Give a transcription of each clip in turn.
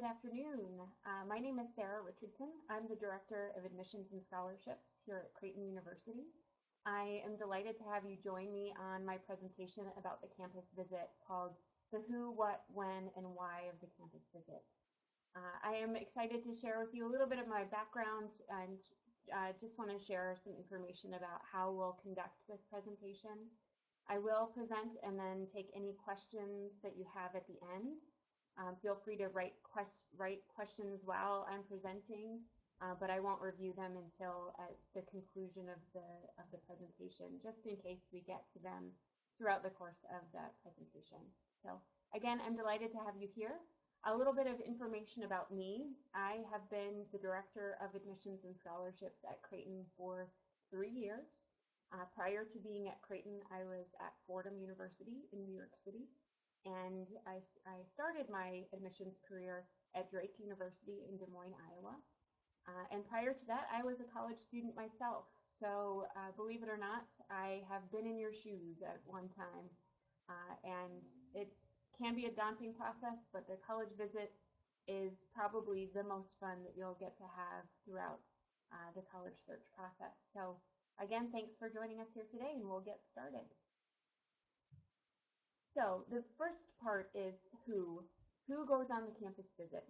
good afternoon. My name is Sarah Richardson. I'm the Director of Admissions and Scholarships here at Creighton University. I am delighted to have you join me on my presentation about the campus visit called The Who, What, When, and Why of the Campus Visit. I am excited to share with you a little bit of my background and just want to share some information about how we'll conduct this presentation. I will present and then take any questions that you have at the end. Feel free to write questions while I'm presenting, but I won't review them until at the conclusion of the presentation, just in case we get to them throughout the course of that presentation. So again, I'm delighted to have you here. A little bit of information about me. I have been the Director of Admissions and Scholarships at Creighton for 3 years. Prior to being at Creighton, I was at Fordham University in New York City. And I started my admissions career at Drake University in Des Moines, Iowa. And prior to that, I was a college student myself. So believe it or not, I have been in your shoes at one time. And it can be a daunting process, but the college visit is probably the most fun that you'll get to have throughout the college search process. So again, thanks for joining us here today, and we'll get started. So the first part is who goes on the campus visit.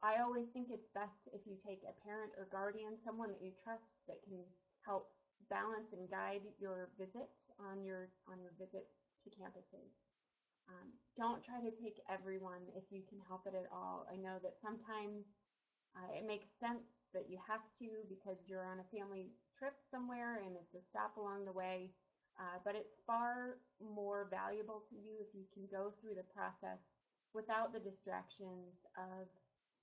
I always think it's best if you take a parent or guardian, someone that you trust that can help balance and guide your visit on your visit to campuses. Don't try to take everyone if you can help it at all. I know that sometimes it makes sense that you have to because you're on a family trip somewhere and it's a stop along the way. But it's far more valuable to you if you can go through the process without the distractions of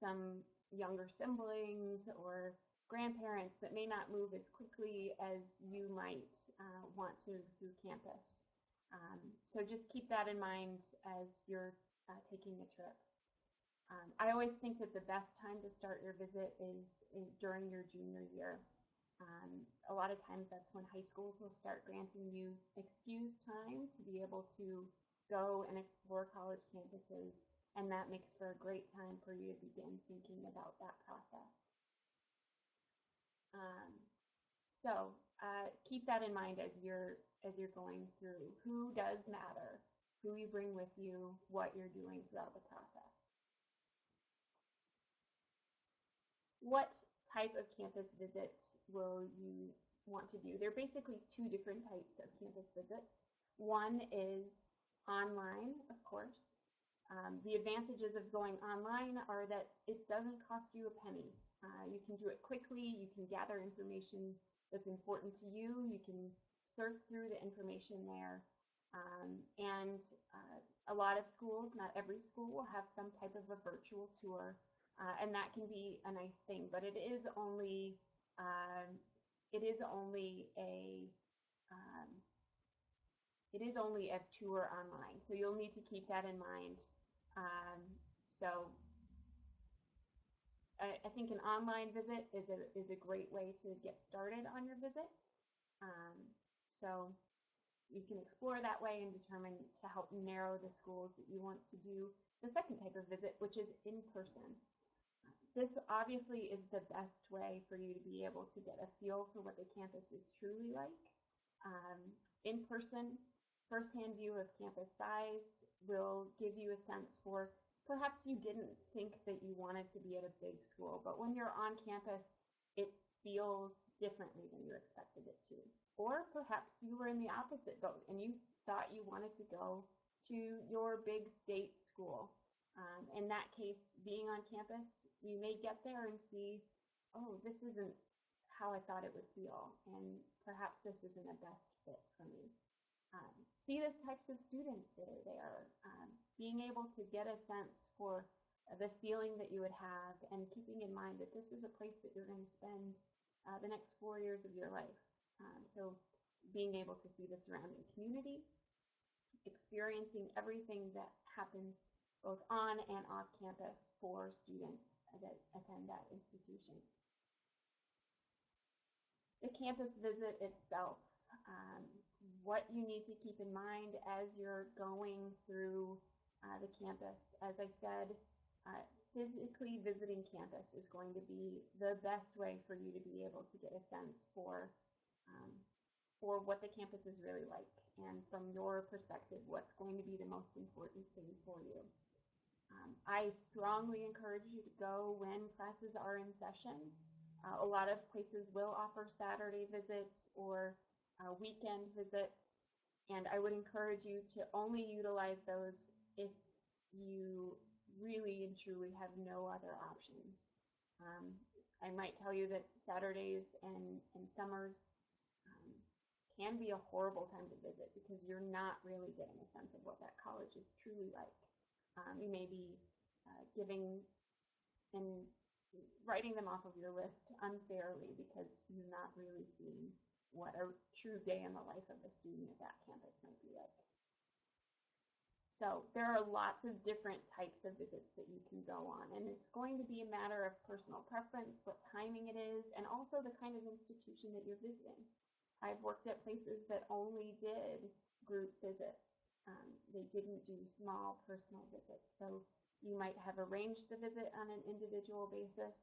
some younger siblings or grandparents that may not move as quickly as you might want to through campus. So just keep that in mind as you're taking a trip. I always think that the best time to start your visit is during your junior year. A lot of times that's when high schools will start granting you excused time to be able to go and explore college campuses, and that makes for a great time for you to begin thinking about that process. So keep that in mind as you're going through. Who does matter? Who you bring with you, what you're doing throughout the process. What type of campus visits will you want to do? There are basically two different types of campus visits. One is online, of course. The advantages of going online are that it doesn't cost you a penny. You can do it quickly, you can gather information that's important to you, you can search through the information there. And a lot of schools, not every school, will have some type of a virtual tour. And that can be a nice thing, but it is only a tour online, so you'll need to keep that in mind. So I think an online visit is a great way to get started on your visit. So you can explore that way and determine to help narrow the schools that you want to do the second type of visit, which is in person. This obviously is the best way for you to be able to get a feel for what the campus is truly like. In person, first-hand view of campus size will give you a sense for perhaps you didn't think that you wanted to be at a big school, but when you're on campus, it feels differently than you expected it to. Or perhaps you were in the opposite boat and you thought you wanted to go to your big state school. In that case, being on campus, you may get there and see, oh, this isn't how I thought it would feel, and perhaps this isn't a best fit for me. See the types of students that are there, being able to get a sense for the feeling that you would have, and keeping in mind that this is a place that you're going to spend the next 4 years of your life. So being able to see the surrounding community, experiencing everything that happens both on and off campus for students that attend that institution. The campus visit itself, what you need to keep in mind as you're going through the campus. As I said, Physically visiting campus is going to be the best way for you to be able to get a sense um, for what the campus is really like, and from your perspective, what's going to be the most important thing for you. I strongly encourage you to go when classes are in session. A lot of places will offer Saturday visits or weekend visits, and I would encourage you to only utilize those if you really and truly have no other options. Um, I might tell you that Saturdays and summers um, can be a horrible time to visit because you're not really getting a sense of what that college is truly like. You may be giving and writing them off of your list unfairly because you're not really seeing what a true day in the life of a student at that campus might be like. So there are lots of different types of visits that you can go on, and it's going to be a matter of personal preference, what timing it is, and also the kind of institution that you're visiting. I've worked at places that only did group visits. They didn't do small personal visits. So you might have arranged the visit on an individual basis.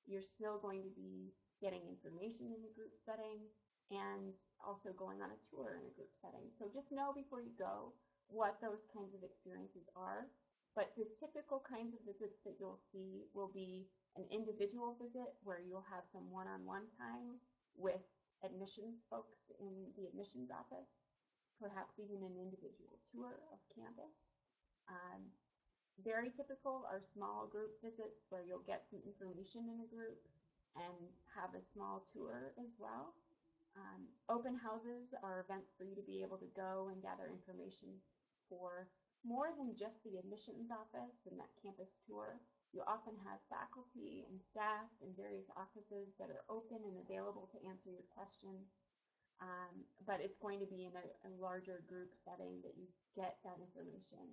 You're still going to be getting information in a group setting and also going on a tour in a group setting. So just know before you go what those kinds of experiences are. But the typical kinds of visits that you'll see will be an individual visit where you'll have some one-on-one time with admissions folks in the admissions office, perhaps even an individual tour of campus. Um, Very typical are small group visits where you'll get some information in a group and have a small tour as well. Open houses are events for you to be able to go and gather information for more than just the admissions office and that campus tour. You often have faculty and staff in various offices that are open and available to answer your questions. But it's going to be in a larger group setting that you get that information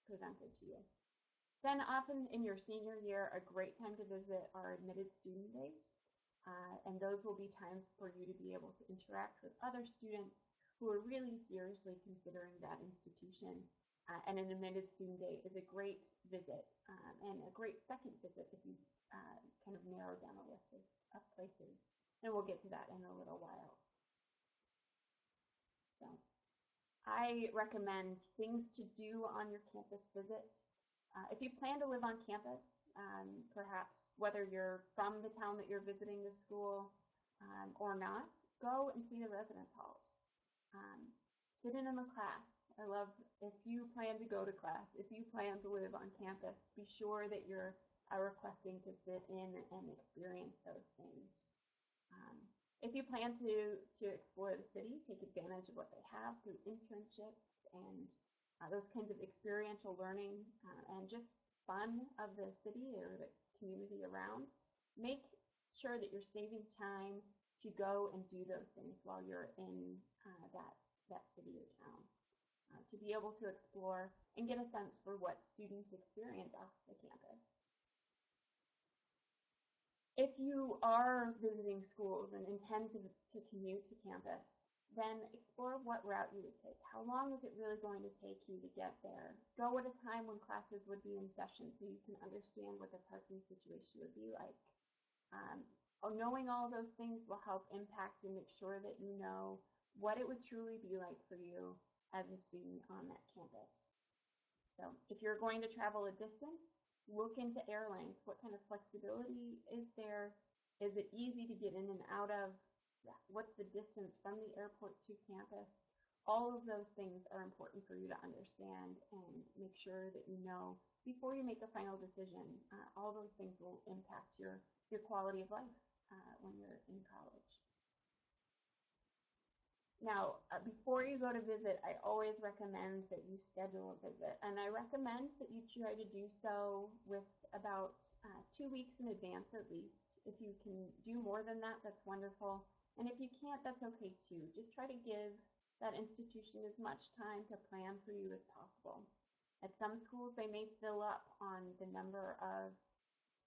presented to you. Then often in your senior year, a great time to visit are admitted student days. And those will be times for you to be able to interact with other students who are really seriously considering that institution. And an admitted student day is a great visit and a great second visit if you kind of narrow down a list of places. And we'll get to that in a little while. So I recommend things to do on your campus visit. If you plan to live on campus, perhaps whether you're from the town that you're visiting the school or not, go and see the residence halls. Sit in a class. I love, if you plan to go to class, if you plan to live on campus, be sure that you're requesting to sit in and experience those things. If you plan to explore the city, take advantage of what they have through internships and those kinds of experiential learning and just fun of the city or the community around, make sure that you're saving time to go and do those things while you're in that city or town. To be able to explore and get a sense for what students experience off the campus. If you are visiting schools and intend to commute to campus, then explore what route you would take. How long is it really going to take you to get there? Go at a time when classes would be in session so you can understand what the parking situation would be like. Knowing all those things will help impact and make sure that you know what it would truly be like for you as a student on that campus. So if you're going to travel a distance, look into airlines. What kind of flexibility is there? Is it easy to get in and out of? What's the distance from the airport to campus? All of those things are important for you to understand and make sure that you know before you make a final decision. All those things will impact your quality of life when you're in college. Now, before you go to visit, I always recommend that you schedule a visit, and I recommend that you try to do so with about 2 weeks in advance at least. If you can do more than that, that's wonderful, and if you can't, that's okay too. Just try to give that institution as much time to plan for you as possible. At some schools, they may fill up on the number of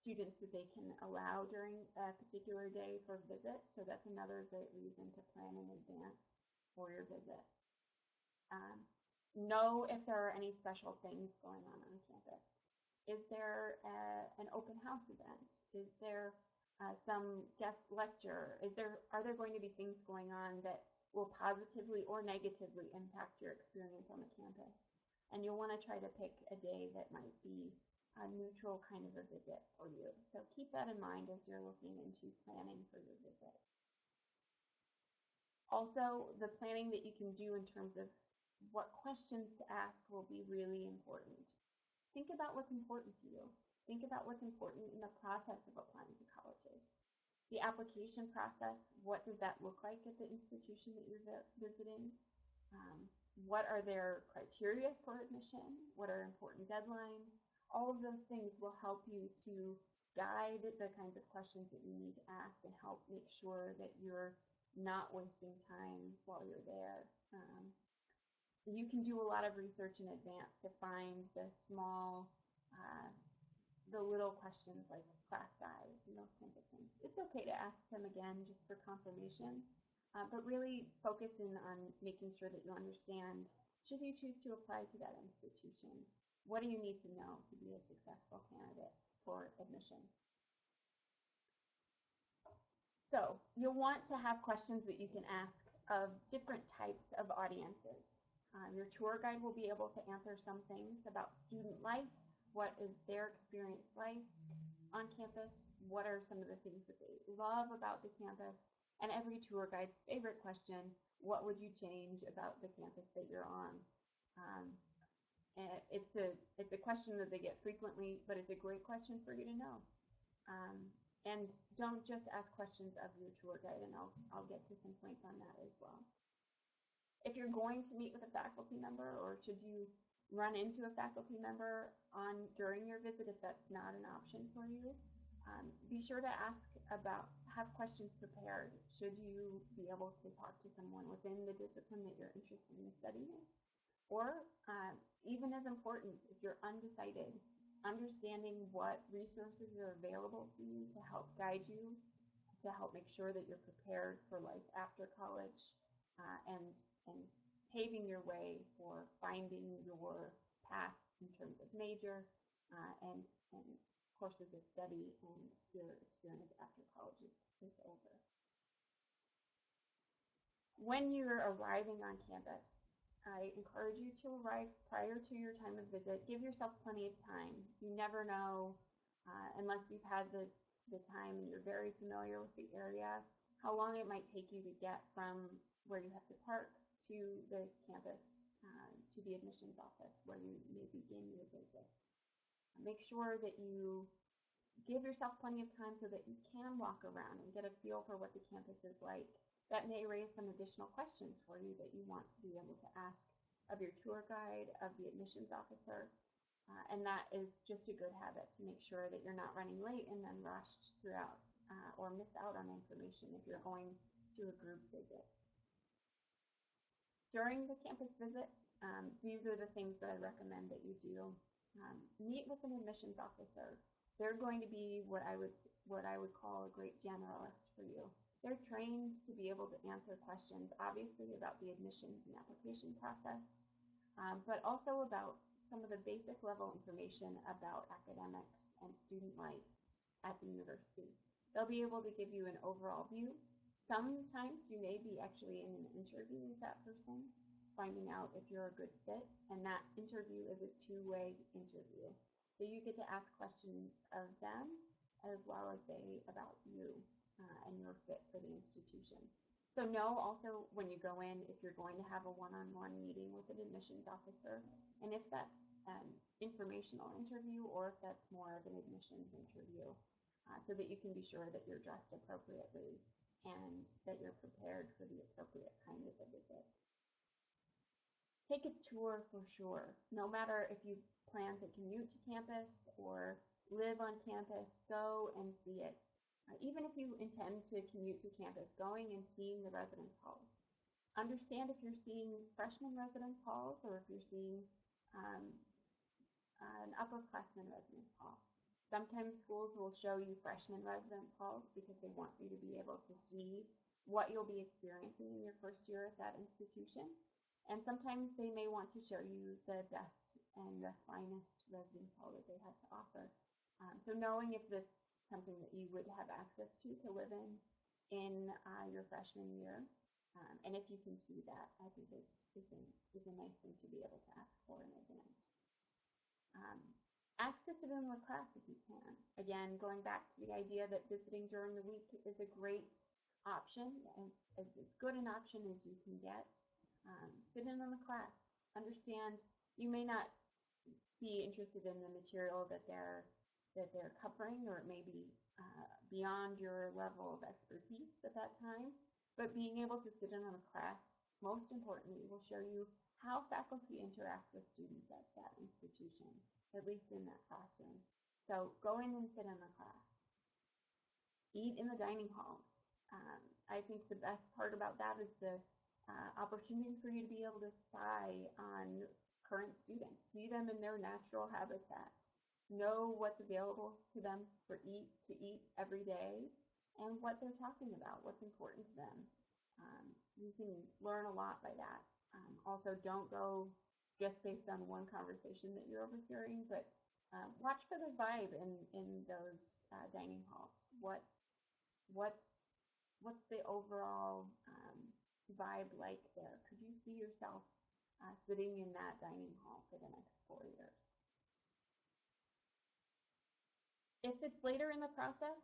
students that they can allow during a particular day for a visit, so that's another great reason to plan in advance for your visit. Know if there are any special things going on campus. Is there an open house event? Is there some guest lecture? Are there going to be things going on that will positively or negatively impact your experience on the campus? And you'll want to try to pick a day that might be a neutral kind of a visit for you. So keep that in mind as you're looking into planning for your visit. Also, the planning that you can do in terms of what questions to ask will be really important. Think about what's important to you. Think about what's important in the process of applying to colleges. The application process, what does that look like at the institution that you're visiting? What are their criteria for admission? What are important deadlines? All of those things will help you to guide the kinds of questions that you need to ask and help make sure that you're not wasting time while you're there. You can do a lot of research in advance to find the small, the little questions like class size and those kinds of things. It's okay to ask them again just for confirmation, but really focus in on making sure that you understand, should you choose to apply to that institution, what do you need to know to be a successful candidate for admission? So you'll want to have questions that you can ask of different types of audiences. Your tour guide will be able to answer some things about student life. What is their experience like on campus? What are some of the things that they love about the campus? And every tour guide's favorite question, what would you change about the campus that you're on? And it's a question that they get frequently, but it's a great question for you to know. And don't just ask questions of your tour guide, and I'll get to some points on that as well. If you're going to meet with a faculty member, or should you run into a faculty member during your visit if that's not an option for you, be sure to have questions prepared should you be able to talk to someone within the discipline that you're interested in studying. Or even as important, if you're undecided, understanding what resources are available to you to help guide you, to help make sure that you're prepared for life after college, and paving your way for finding your path in terms of major and courses of study and your experience after college is over. When you're arriving on campus, I encourage you to arrive prior to your time of visit. Give yourself plenty of time. You never know, unless you've had the time and you're very familiar with the area, how long it might take you to get from where you have to park to the campus, to the admissions office where you may begin your visit. Make sure that you give yourself plenty of time so that you can walk around and get a feel for what the campus is like. That may raise some additional questions for you that you want to be able to ask of your tour guide, of the admissions officer, and that is just a good habit to make sure that you're not running late and then rushed throughout or miss out on information if you're going to a group visit. During the campus visit, these are the things that I recommend that you do. Meet with an admissions officer. They're going to be what I would call a great generalist for you. They're trained to be able to answer questions, obviously about the admissions and application process, but also about some of the basic level information about academics and student life at the university. They'll be able to give you an overall view. Sometimes you may be actually in an interview with that person, finding out if you're a good fit, and that interview is a two-way interview. So you get to ask questions of them as well as they about you and your fit for the institution. So know also when you go in if you're going to have a one-on-one meeting with an admissions officer, and if that's an informational interview or if that's more of an admissions interview, so that you can be sure that you're dressed appropriately and that you're prepared for the appropriate kind of a visit. Take a tour for sure. No matter if you plan to commute to campus or live on campus, go and see it. Even if you intend to commute to campus, going and seeing the residence halls. Understand if you're seeing freshman residence halls or if you're seeing an upperclassman residence hall. Sometimes schools will show you freshman residence halls because they want you to be able to see what you'll be experiencing in your first year at that institution. And sometimes they may want to show you the best and the finest residence hall that they have to offer. So knowing if this is something that you would have access to live in your freshman year, and if you can see that, I think is a nice thing to be able to ask for in advance. Ask to sit in the class if you can. Again, going back to the idea that visiting during the week is a great option, and as good an option as you can get. Sit in on the class. Understand you may not be interested in the material that they're covering, or it may be beyond your level of expertise at that time. But being able to sit in on a class, most importantly, will show you how faculty interact with students at that institution, at least in that classroom. So go in and sit in the class. Eat in the dining halls. I think the best part about that is the opportunity for you to be able to spy on current students, see them in their natural habitats, know what's available to them to eat every day, and what they're talking about, what's important to them. You can learn a lot by that. Also, don't go just based on one conversation that you're overhearing, but watch for the vibe in those dining halls. What's the overall vibe like there? Could you see yourself sitting in that dining hall for the next 4 years? If it's later in the process,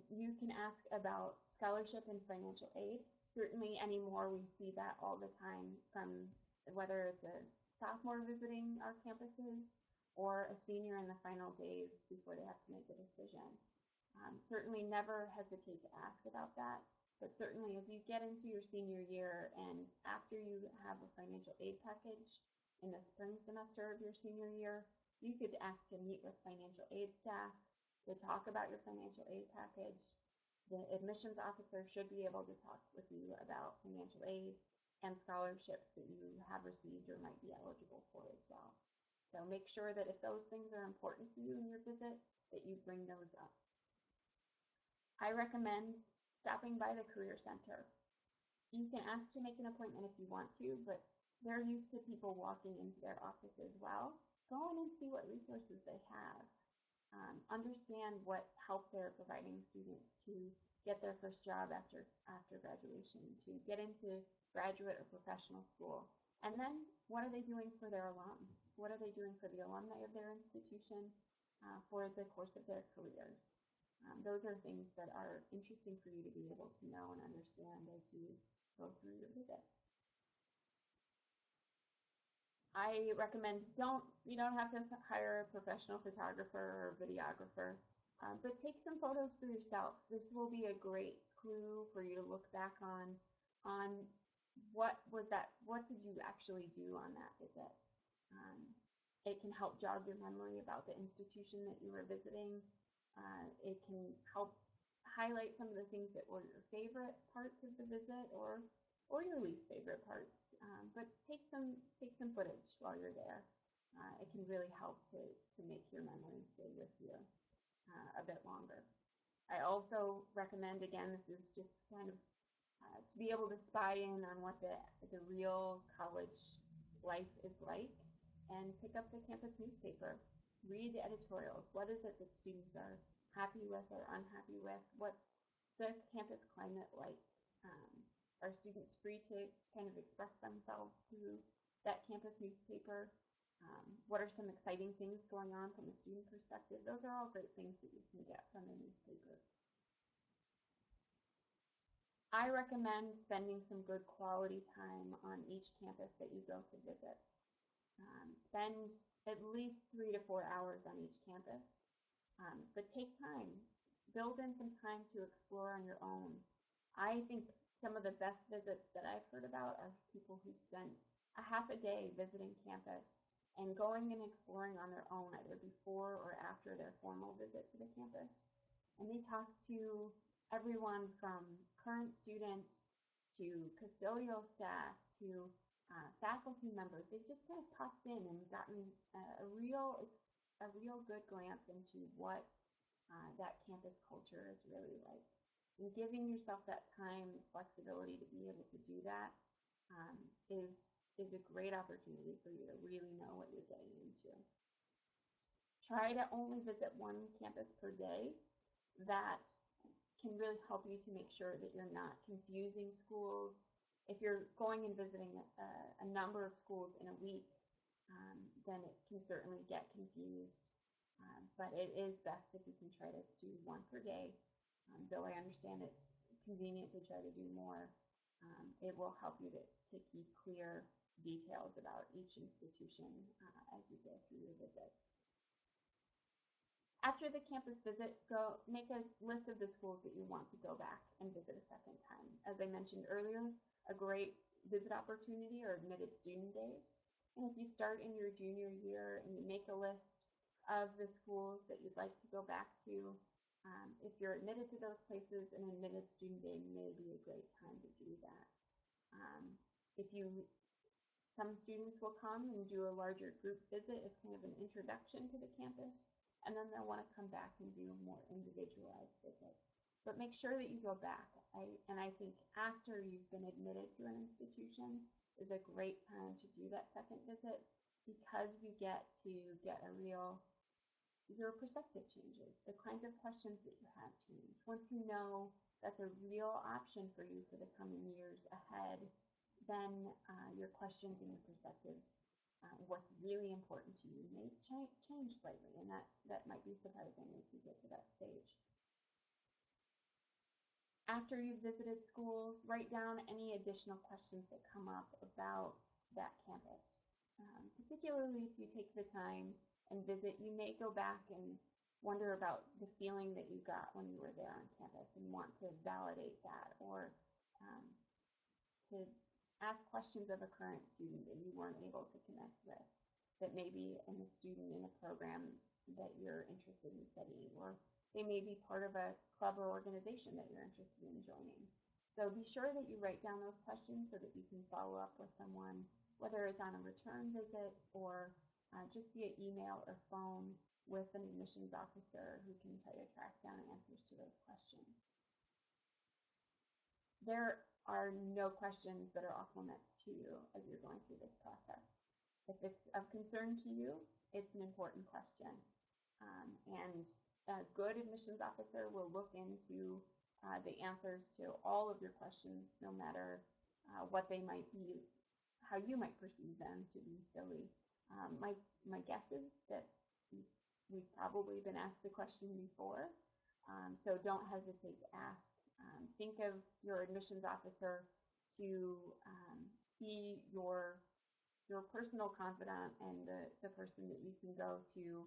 you can ask about scholarship and financial aid. Certainly anymore, we see that all the time, from whether it's a sophomore visiting our campuses or a senior in the final days before they have to make a decision. Certainly never hesitate to ask about that, but certainly as you get into your senior year and after you have a financial aid package in the spring semester of your senior year, you could ask to meet with financial aid staff to talk about your financial aid package. The admissions officer should be able to talk with you about financial aid and scholarships that you have received or might be eligible for as well. So make sure that if those things are important to you in your visit, that you bring those up. I recommend stopping by the Career Center. You can ask to make an appointment if you want to, but they're used to people walking into their office as well. Go in and see what resources they have. Understand what help they're providing students to get their first job after graduation, to get into graduate or professional school. And then what are they doing for their alum? What are they doing for the alumni of their institution for the course of their careers? Those are things that are interesting for you to be able to know and understand as you go through your visit. I recommend you don't have to hire a professional photographer or videographer, but take some photos for yourself. This will be a great clue for you to look back on what did you actually do on that visit. It can help jog your memory about the institution that you were visiting. It can help highlight some of the things that were your favorite parts of the visit or your least favorite parts. But take some footage while you're there. It can really help to make your memory stay with you a bit longer. I also recommend, again, this is just kind of to be able to spy in on what the real college life is like, and pick up the campus newspaper. Read the editorials. What is it that students are happy with or unhappy with? What's the campus climate like? Are students free to kind of express themselves through that campus newspaper? What are some exciting things going on from a student perspective? Those are all great things that you can get from the newspaper. I recommend spending some good quality time on each campus that you go to visit. Spend at least 3 to 4 hours on each campus, but take time. Build in some time to explore on your own. I think some of the best visits that I've heard about are people who spent a half a day visiting campus and going and exploring on their own, either before or after their formal visit to the campus. And they talk to everyone from current students to custodial staff to faculty members. They've just kind of popped in and gotten a real good glance into what that campus culture is really like. And giving yourself that time and flexibility to be able to do that is a great opportunity for you to really know what you're getting Try to only visit one campus per day. That can really help you to make sure that you're not confusing schools. If you're going and visiting a number of schools in a week, then it can certainly get confused. But it is best if you can try to do one per day. Though I understand it's convenient to try to do more, it will help you to keep clear details about each institution as you go through your visits. After the campus visit, go make a list of the schools that you want to go back and visit a second time. As I mentioned earlier, a great visit opportunity are admitted student days. And if you start in your junior year and you make a list of the schools that you'd like to go back to, if you're admitted to those places, an admitted student day may be a great time to do that. Some students will come and do a larger group visit as kind of an introduction to the campus, and then they'll want to come back and do a more individualized visit. But make sure that you go back. I think after you've been admitted to an institution is a great time to do that second visit, because you get to get your perspective changes. The kinds of questions that you have change. Once you know that's a real option for you for the coming years ahead, then your questions and your perspectives, what's really important to you, may change slightly, and that might be surprising as you get to that stage. After you've visited schools, write down any additional questions that come up about that campus. Particularly if you take the time and visit, you may go back and wonder about the feeling that you got when you were there on campus and want to validate that, or to ask questions of a current student that you weren't able to connect with, that may be in a student in a program that you're interested in studying, or they may be part of a club or organization that you're interested in joining. So be sure that you write down those questions so that you can follow up with someone, whether it's on a return visit or just via email or phone with an admissions officer who can try to track down answers to those questions. There are no questions that are off limits to you as you're going through this process. If it's of concern to you, it's an important question. And a good admissions officer will look into the answers to all of your questions, no matter what they might be, how you might perceive them to be silly. My guess is that we've probably been asked the question before, so don't hesitate to ask. Think of your admissions officer to be your personal confidant and the person that you can go to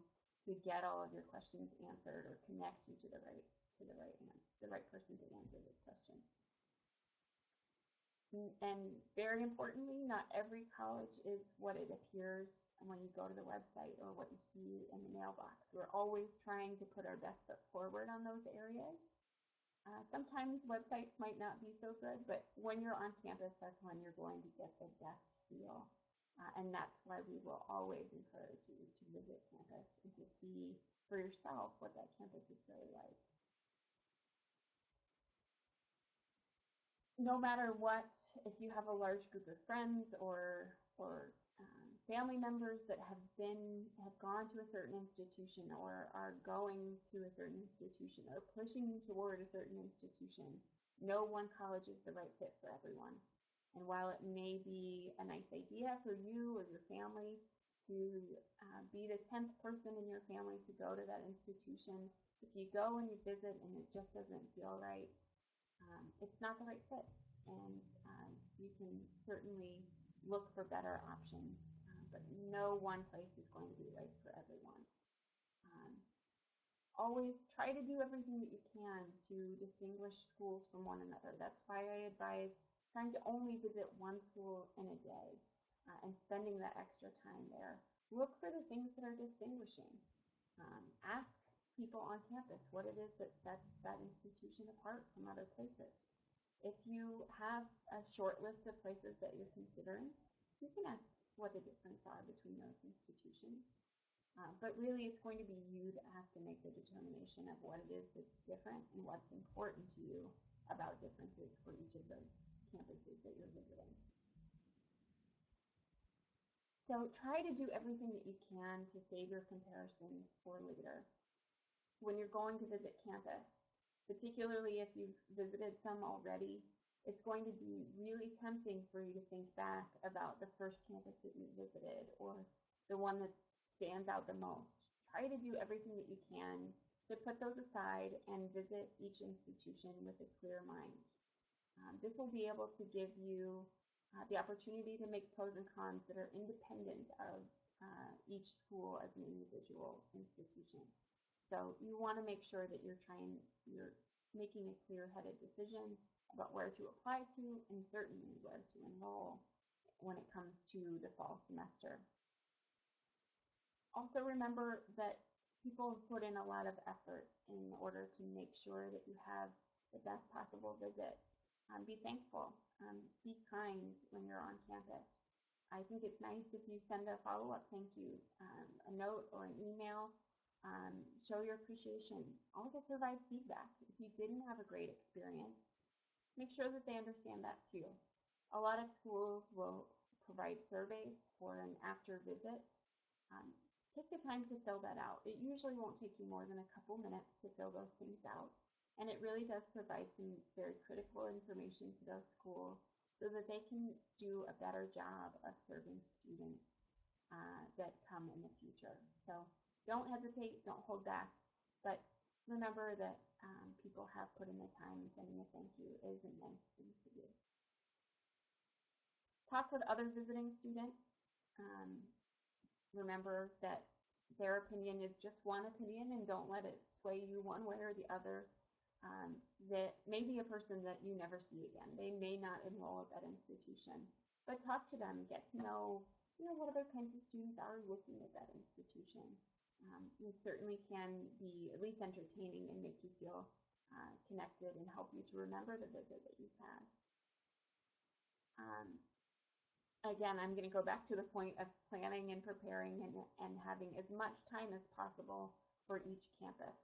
get all of your questions answered, or connect you to the right person to answer those questions. And very importantly, not every college is what it appears when you go to the website or what you see in the mailbox. We're always trying to put our best foot forward on those areas. Sometimes websites might not be so good, but when you're on campus, that's when you're going to get the best feel. And that's why we will always encourage you to visit campus and to see for yourself what that campus is really like. No matter what, if you have a large group of friends or family members that have gone to a certain institution, or are going to a certain institution, or pushing toward a certain institution, no one college is the right fit for everyone. And while it may be a nice idea for you or your family to be the 10th person in your family to go to that institution, if you go and you visit and it just doesn't feel right, it's not the right fit. And you can certainly look for better options, but no one place is going to be right for everyone. Always try to do everything that you can to distinguish schools from one another. That's why I advise trying to only visit one school in a day and spending that extra time there. Look for the things that are distinguishing. Ask people on campus what it is that sets that institution apart from other places. If you have a short list of places that you're considering, you can ask what the differences are between those institutions. But really, it's going to be you that has to make the determination of what it is that's different and what's important to you about differences for each of those campuses that you're visiting. So try to do everything that you can to save your comparisons for later. When you're going to visit campus, particularly if you've visited some already, it's going to be really tempting for you to think back about the first campus that you visited or the one that stands out the most. Try to do everything that you can to put those aside and visit each institution with a clear mind. This will be able to give you the opportunity to make pros and cons that are independent of each school as an individual institution. So you want to make sure that you're making a clear-headed decision about where to apply to and certainly where to enroll when it comes to the fall semester. Also remember that people have put in a lot of effort in order to make sure that you have the best possible visit. Be thankful. Be kind when you're on campus. I think it's nice if you send a follow-up thank you, a note or an email. Show your appreciation. Also provide feedback. If you didn't have a great experience, make sure that they understand that too. A lot of schools will provide surveys for an after visit. Take the time to fill that out. It usually won't take you more than a couple minutes to fill those things out. And it really does provide some very critical information to those schools so that they can do a better job of serving students that come in the future. So don't hesitate, don't hold back, but remember that people have put in the time, and sending a thank you is a nice thing to do. Talk with other visiting students. Remember that their opinion is just one opinion and don't let it sway you one way or the other. That may be a person that you never see again. They may not enroll at that institution, but talk to them, get to know, what other kinds of students are looking at that institution. It certainly can be at least entertaining and make you feel connected and help you to remember the visit that you've had. Again, I'm going to go back to the point of planning and preparing and having as much time as possible for each campus.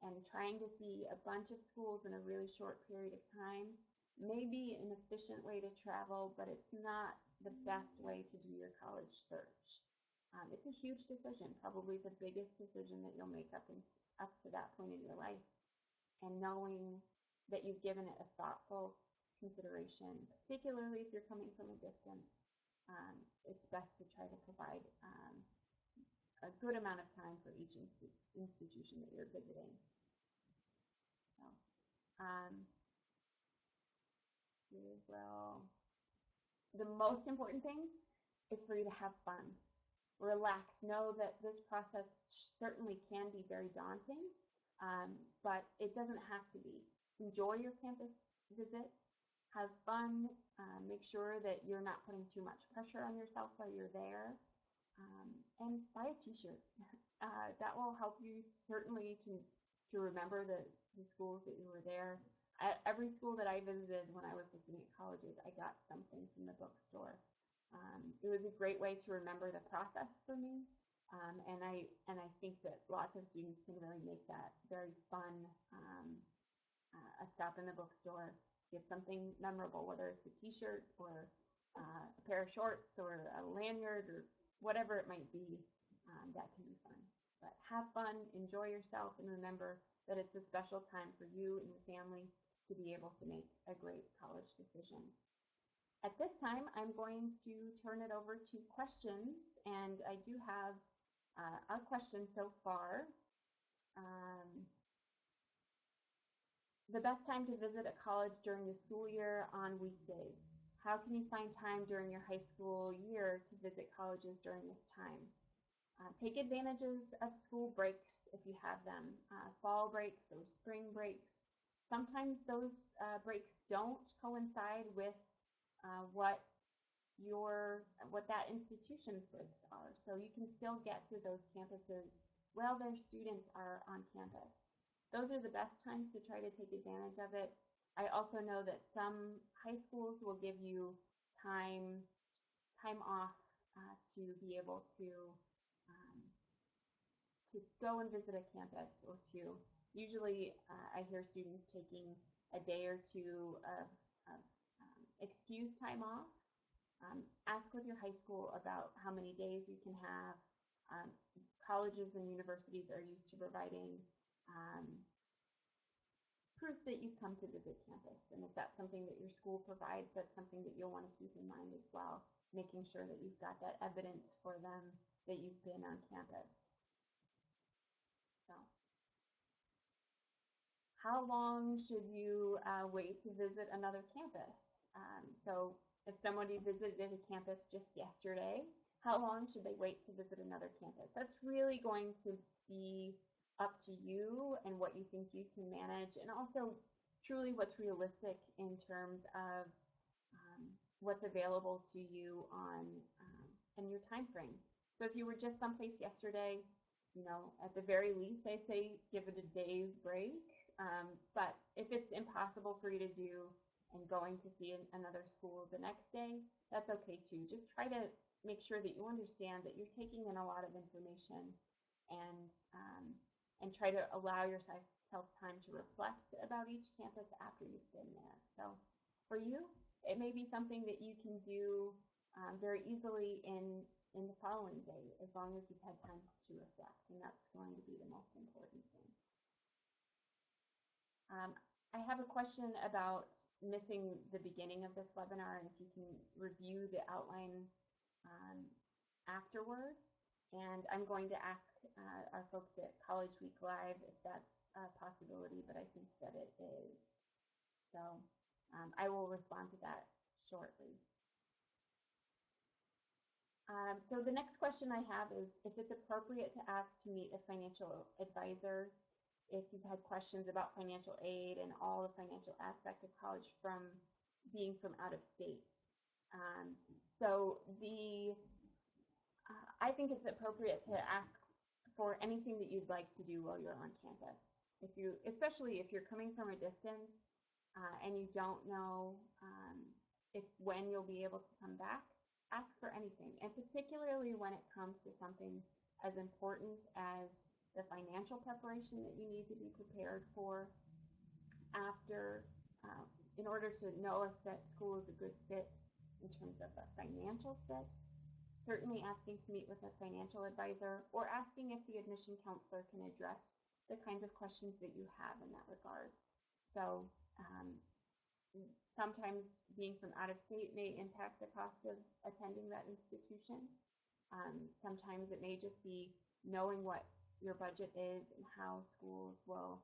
And trying to see a bunch of schools in a really short period of time may be an efficient way to travel, but it's not the best way to do your college search. It's a huge decision, probably the biggest decision that you'll make up to that point in your life. And knowing that you've given it a thoughtful consideration, particularly if you're coming from a distance, it's best to try to provide a good amount of time for each institution that you're visiting. So, the most important thing is for you to have fun. Relax. Know that this process certainly can be very daunting, but it doesn't have to be. Enjoy your campus visit. Have fun. Make sure that you're not putting too much pressure on yourself while you're there. And buy a t-shirt. That will help you certainly to remember the schools that you were there. At every school that I visited when I was looking at colleges, I got something from the bookstore. It was a great way to remember the process for me, and I think that lots of students can really make that very fun. A stop in the bookstore, get something memorable, whether it's a t-shirt or a pair of shorts or a lanyard or whatever it might be. That can be fun. But have fun, enjoy yourself, and remember that it's a special time for you and your family to be able to make a great college decision. At this time, I'm going to turn it over to questions, and I do have a question so far. The best time to visit a college during the school year on weekdays. How can you find time during your high school year to visit colleges during this time? Take advantages of school breaks if you have them, fall breaks or spring breaks. Sometimes those breaks don't coincide with what that institution's breaks are. So you can still get to those campuses while their students are on campus. Those are the best times to try to take advantage of it. I also know that some high schools will give you time off to be able to go and visit a campus, or to, usually I hear students taking a day or two of excused time off Ask with your high school about how many days you can have. Um, Colleges and universities are used to providing proof that you've come to visit campus. And if that's something that your school provides, that's something that you'll want to keep in mind as well, making sure that you've got that evidence for them that you've been on campus. So, how long should you wait to visit another campus? So if somebody visited a campus just yesterday, how long should they wait to visit another campus? That's really going to be up to you and what you think you can manage, and also truly what's realistic in terms of what's available to you on and your time frame. So if you were just someplace yesterday, at the very least, I'd say give it a day's break. But if it's impossible for you to do and going to see another school the next day, that's okay too. Just try to make sure that you understand that you're taking in a lot of information, and try to allow yourself time to reflect about each campus after you've been there. So for you, it may be something that you can do very easily in the following day, as long as you've had time to reflect, and that's going to be the most important thing. I have a question about missing the beginning of this webinar, and if you can review the outline afterward. And I'm going to ask our folks at College Week Live if that's a possibility, but I think that it is. So I will respond to that shortly. So the next question I have is if it's appropriate to ask to meet a financial advisor if you've had questions about financial aid and all the financial aspect of college from being from out of state. So I think it's appropriate to ask for anything that you'd like to do while you're on campus. Especially if you're coming from a distance and you don't know when you'll be able to come back, ask for anything. And particularly when it comes to something as important as the financial preparation that you need to be prepared for after, in order to know if that school is a good fit in terms of a financial fit. Certainly asking to meet with a financial advisor, or asking if the admission counselor can address the kinds of questions that you have in that regard. So sometimes being from out of state may impact the cost of attending that institution. Sometimes it may just be knowing what your budget is and how schools will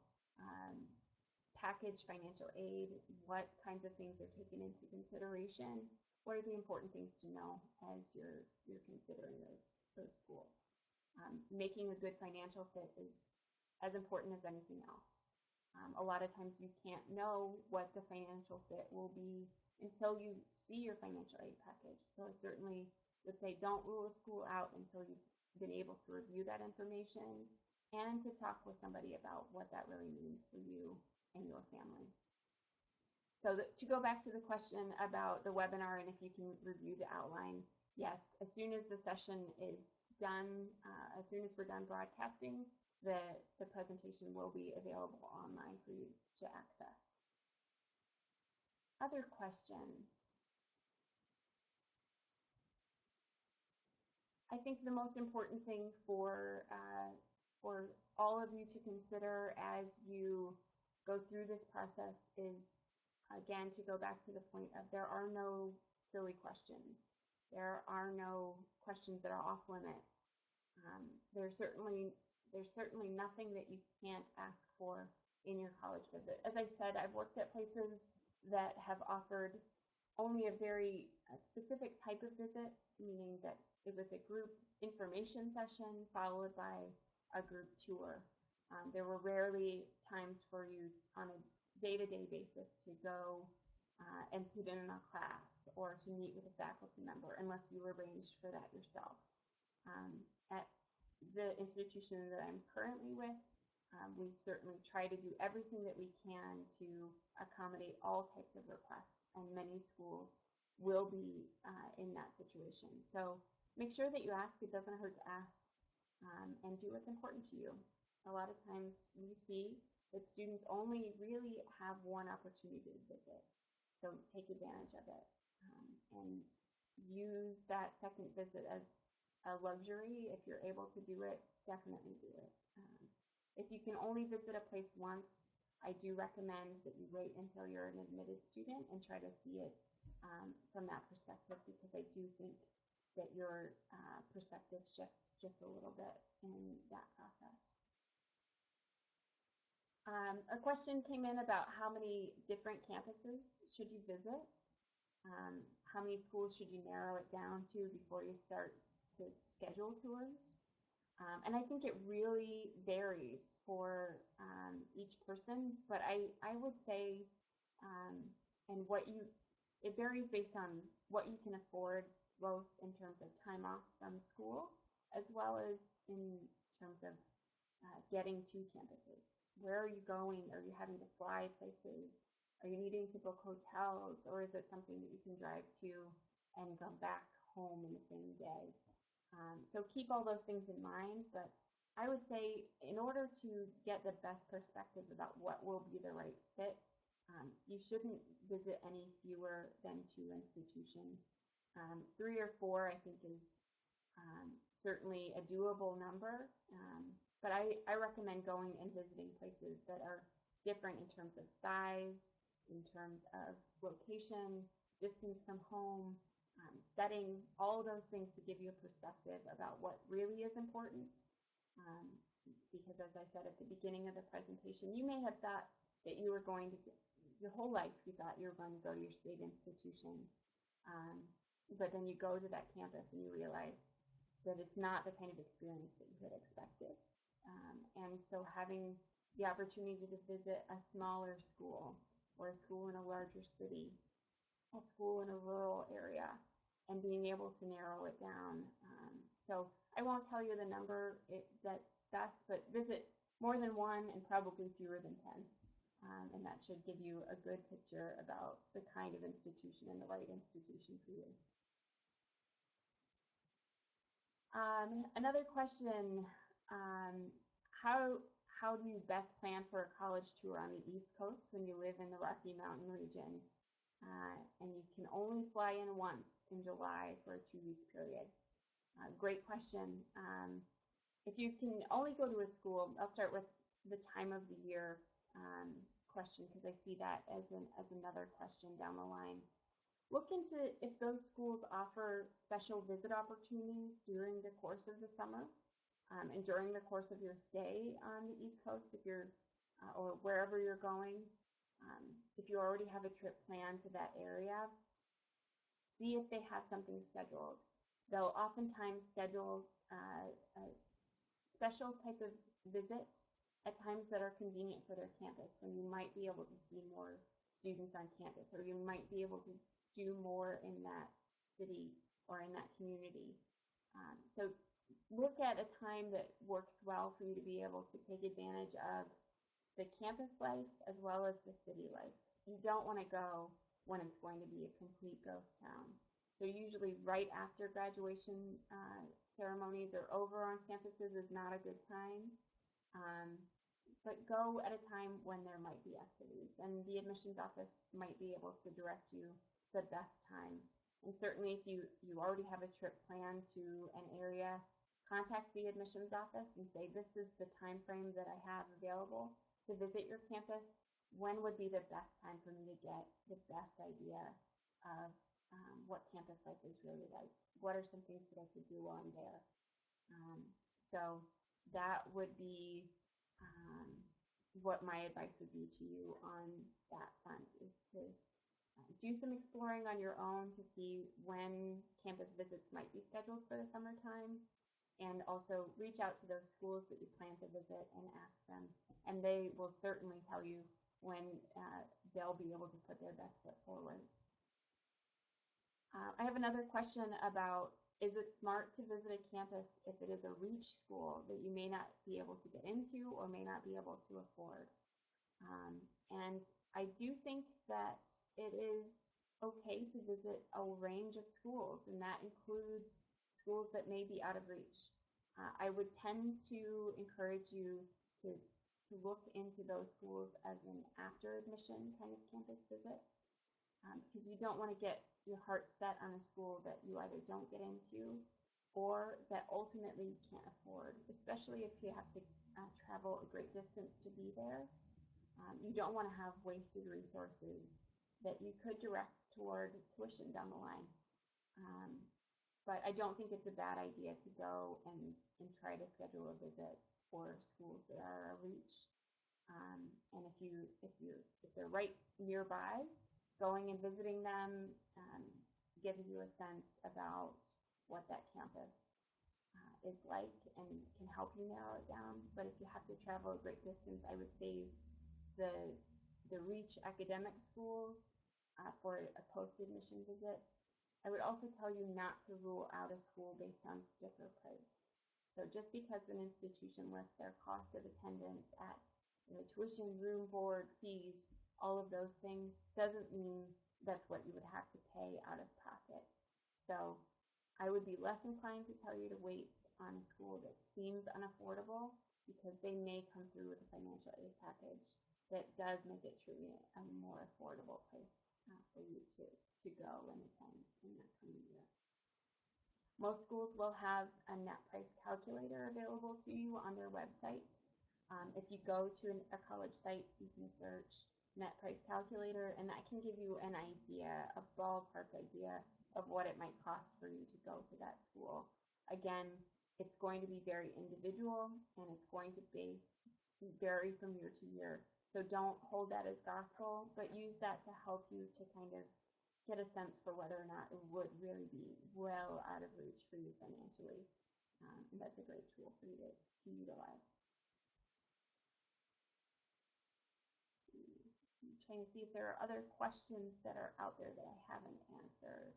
package financial aid, what kinds of things are taken into consideration, what are the important things to know as you're considering those schools. Making a good financial fit is as important as anything else. A lot of times you can't know what the financial fit will be until you see your financial aid package. So I certainly would say don't rule a school out until you've been able to review that information and to talk with somebody about what that really means for you and your family. So to go back to the question about the webinar and if you can review the outline, yes, as soon as the session is done, as soon as we're done broadcasting, the presentation will be available online for you to access. Other questions? I think the most important thing for all of you to consider as you go through this process is, again, to go back to the point of there are no silly questions. There are no questions that are off limits. There's certainly nothing that you can't ask for in your college visit. As I said, I've worked at places that have offered only a very specific type of visit, meaning that it was a group information session followed by a group tour. There were rarely times for you on a day-to-day basis to go and sit in a class or to meet with a faculty member unless you arranged for that yourself. At the institution that I'm currently with, we certainly try to do everything that we can to accommodate all types of requests, and many schools will be in that situation. So make sure that you ask. It doesn't hurt to ask, and do what's important to you. A lot of times we see that students only really have one opportunity to visit, so take advantage of it. And use that second visit as a luxury. If you're able to do it, definitely do it. If you can only visit a place once, I do recommend that you wait until you're an admitted student and try to see it from that perspective, because I do think that your perspective shifts just a little bit in that process. A question came in about how many different campuses should you visit? How many schools should you narrow it down to before you start to schedule tours? And I think it really varies for each person, but I would say, and it varies based on what you can afford, both in terms of time off from school, as well as in terms of getting to campuses. Where are you going? Are you having to fly places? Are you needing to book hotels, or is it something that you can drive to and come back home in the same day? So keep all those things in mind, but I would say in order to get the best perspective about what will be the right fit, you shouldn't visit any fewer than 2 institutions. 3 or 4, I think, is certainly a doable number, but I recommend going and visiting places that are different in terms of size, in terms of location, distance from home, setting, all of those things to give you a perspective about what really is important. Because as I said at the beginning of the presentation, you may have thought that you were going to, your whole life you thought you were going to go to your state institution, but then you go to that campus and you realize that it's not the kind of experience that you had expected. And so having the opportunity to visit a smaller school, or a school in a larger city, a school in a rural area, and being able to narrow it down. So I won't tell you the number that's best, but visit more than 1 and probably fewer than 10. And that should give you a good picture about the kind of institution and the right institution for you. Another question, how do you best plan for a college tour on the East Coast when you live in the Rocky Mountain region, and you can only fly in once in July for a 2-week period? Great question. If you can only go to a school, I'll start with the time of the year question, because I see that as another question down the line. Look into if those schools offer special visit opportunities during the course of the summer, and during the course of your stay on the East Coast, if you're or wherever you're going. If you already have a trip planned to that area, see if they have something scheduled. They'll oftentimes schedule a special type of visits at times that are convenient for their campus, when you might be able to see more students on campus, or you might be able to do more in that city or in that community. So look at a time that works well for you to be able to take advantage of the campus life as well as the city life. You don't want to go when it's going to be a complete ghost town. So usually right after graduation ceremonies are over on campuses is not a good time. But go at a time when there might be activities, and the admissions office might be able to direct you the best time. And certainly if you already have a trip planned to an area, contact the admissions office and say, this is the time frame that I have available to visit your campus. When would be the best time for me to get the best idea of what campus life is really like? What are some things that I could do while I'm there? So that would be what my advice would be to you on that front, is to do some exploring on your own to see when campus visits might be scheduled for the summertime, and also reach out to those schools that you plan to visit and ask them, and they will certainly tell you when they'll be able to put their best foot forward. I have another question about, is it smart to visit a campus if it is a reach school that you may not be able to get into or may not be able to afford? And I do think that it is okay to visit a range of schools, and that includes schools that may be out of reach. I would tend to encourage you to look into those schools as an after admission kind of campus visit. because you don't want to get your heart set on a school that you either don't get into or that ultimately you can't afford, especially if you have to travel a great distance to be there. You don't want to have wasted resources that you could direct toward tuition down the line. Um, but I don't think it's a bad idea to go and try to schedule a visit for schools that are a reach. And if they're right nearby, going and visiting them gives you a sense about what that campus is like and can help you narrow it down. But if you have to travel a great distance, I would say the reach academic schools for a post-admission visit. I would also tell you not to rule out a school based on sticker price. So just because an institution lists their cost of attendance at tuition, room, board, fees, all of those things, doesn't mean that's what you would have to pay out of pocket. So I would be less inclined to tell you to wait on a school that seems unaffordable because they may come through with a financial aid package that does make it truly a more affordable place for you to go and attend in that coming year. Most schools will have a net price calculator available to you on their website. If you go to a college site, you can search net price calculator, and that can give you an idea, a ballpark idea of what it might cost for you to go to that school. Again, it's going to be very individual, and it's going to vary from year to year. So don't hold that as gospel, but use that to help you to kind of get a sense for whether or not it would really be well out of reach for you financially. And that's a great tool for you to utilize. I'm trying to see if there are other questions that are out there that I haven't answered.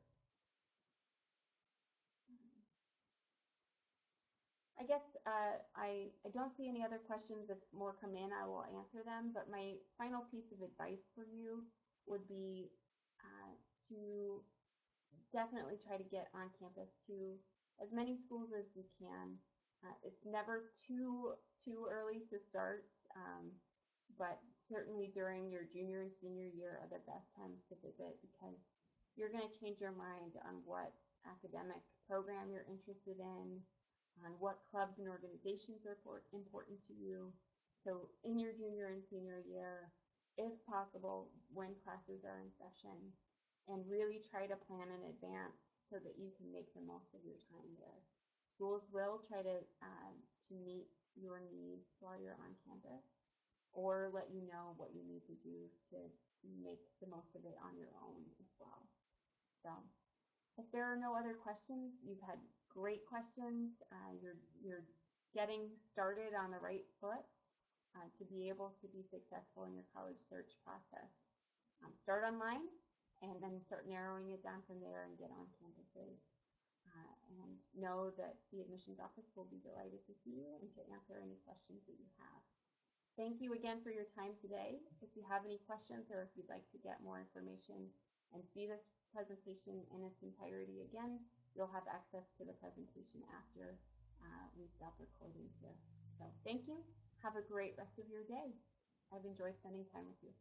I guess I don't see any other questions. If more come in, I will answer them. But my final piece of advice for you would be to definitely try to get on campus to as many schools as you can. It's never too early to start, but certainly during your junior and senior year are the best times to visit because you're going to change your mind on what academic program you're interested in, on what clubs and organizations are important to you. So in your junior and senior year, if possible, when classes are in session, and really try to plan in advance so that you can make the most of your time there. Schools will try to meet your needs while you're on campus or let you know what you need to do to make the most of it on your own as well. So if there are no other questions, you've had great questions. You're getting started on the right foot to be able to be successful in your college search process. Start online and then start narrowing it down from there and get on campuses. And know that the admissions office will be delighted to see you and to answer any questions that you have. Thank you again for your time today. If you have any questions or if you'd like to get more information and see this presentation in its entirety again, you'll have access to the presentation after we stop recording here. So thank you. Have a great rest of your day. I've enjoyed spending time with you.